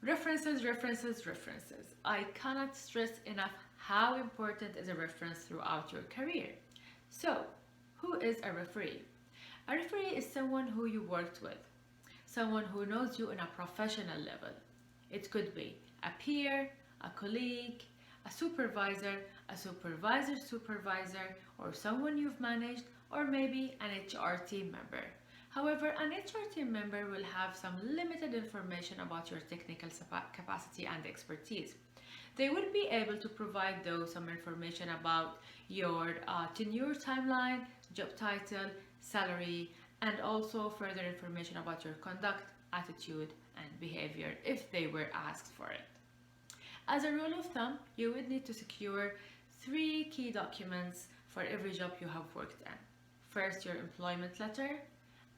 References, references, references. I cannot stress enough how important is a reference throughout your career. So, who is a referee? A referee is someone who you worked with, someone who knows you on a professional level. It could be a peer, a colleague, a supervisor's supervisor, or someone you've managed, or maybe an HR team member. However, an HR team member will have some limited information about your technical capacity and expertise. They would be able to provide though some information about your tenure timeline, job title, salary, and also further information about your conduct, attitude, and behavior if they were asked for it. As a rule of thumb, you would need to secure 3 key documents for every job you have worked in. First, your employment letter,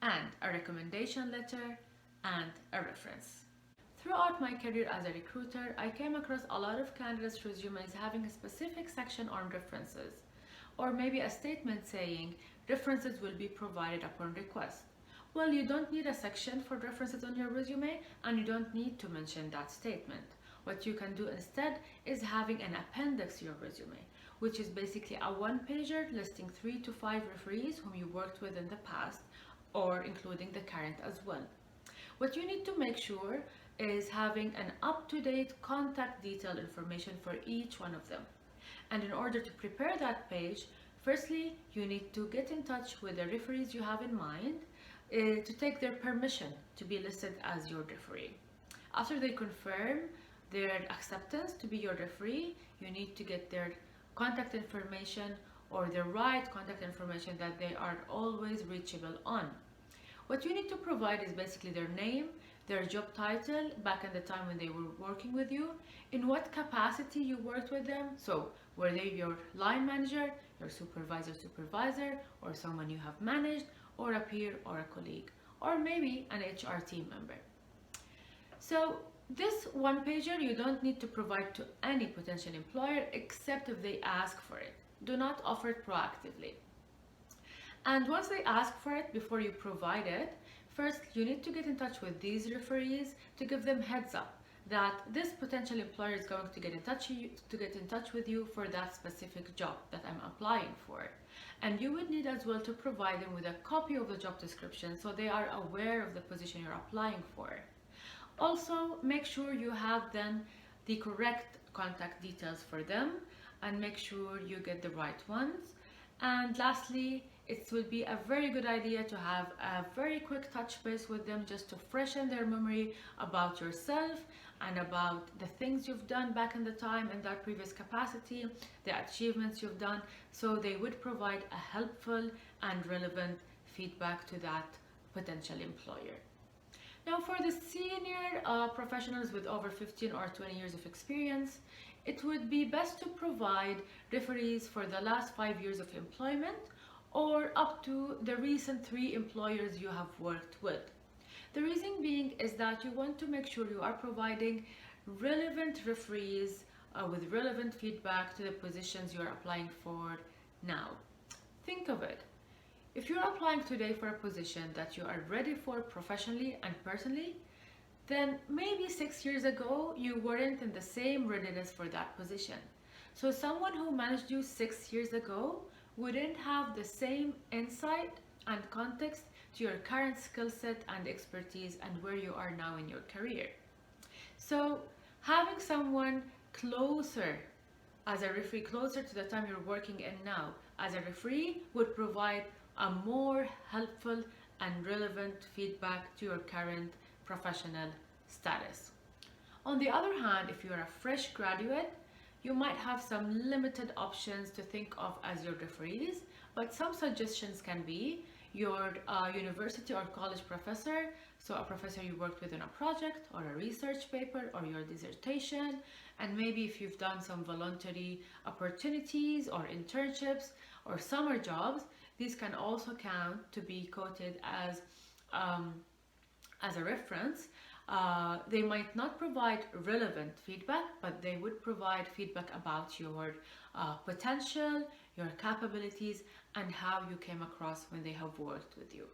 and a recommendation letter, and a reference. Throughout my career as a recruiter, I came across a lot of candidates' resumes having a specific section on references, or maybe a statement saying references will be provided upon request. Well, you don't need a section for references on your resume, and you don't need to mention that statement. What you can do instead is having an appendix to your resume, which is basically a one-pager listing 3 to 5 referees whom you worked with in the past, or including the current as well. What you need to make sure is having an up-to-date contact detail information for each one of them. And in order to prepare that page, firstly, you need to get in touch with the referees you have in mind to take their permission to be listed as your referee. After they confirm their acceptance to be your referee, you need to get their contact information or the right contact information that they are always reachable on. What you need to provide is basically their name, their job title back in the time when they were working with you, in what capacity you worked with them. So were they your line manager, your supervisor, or someone you have managed, or a peer or a colleague, or maybe an HR team member. So this one pager you don't need to provide to any potential employer except if they ask for it. Do not offer it proactively. And once they ask for it, before you provide it, first you need to get in touch with these referees to give them heads up that this potential employer is going to get in touch with you for that specific job that I'm applying for. And you would need as well to provide them with a copy of the job description so they are aware of the position you're applying for. Also, make sure you have then the correct contact details for them and make sure you get the right ones. And lastly, it would be a very good idea to have a very quick touch base with them just to freshen their memory about yourself and about the things you've done back in the time in that previous capacity, the achievements you've done, so they would provide a helpful and relevant feedback to that potential employer. Now, for the senior professionals with over 15 or 20 years of experience, it would be best to provide referees for the last 5 years of employment or up to the recent 3 employers you have worked with. The reason being is that you want to make sure you are providing relevant referees with relevant feedback to the positions you are applying for now. Think of it. If you're applying today for a position that you are ready for professionally and personally, then maybe 6 years ago you weren't in the same readiness for that position. So someone who managed you 6 years ago wouldn't have the same insight and context to your current skill set and expertise and where you are now in your career. So having someone closer as a referee, closer to the time you're working in now as a referee, would provide a more helpful and relevant feedback to your current professional status. On the other hand, if you're a fresh graduate, you might have some limited options to think of as your referees, but some suggestions can be your university or college professor, so a professor you worked with on a project or a research paper or your dissertation, and maybe if you've done some voluntary opportunities or internships or summer jobs, these can also count to be quoted as a reference. They might not provide relevant feedback, but they would provide feedback about your potential, your capabilities, and how you came across when they have worked with you.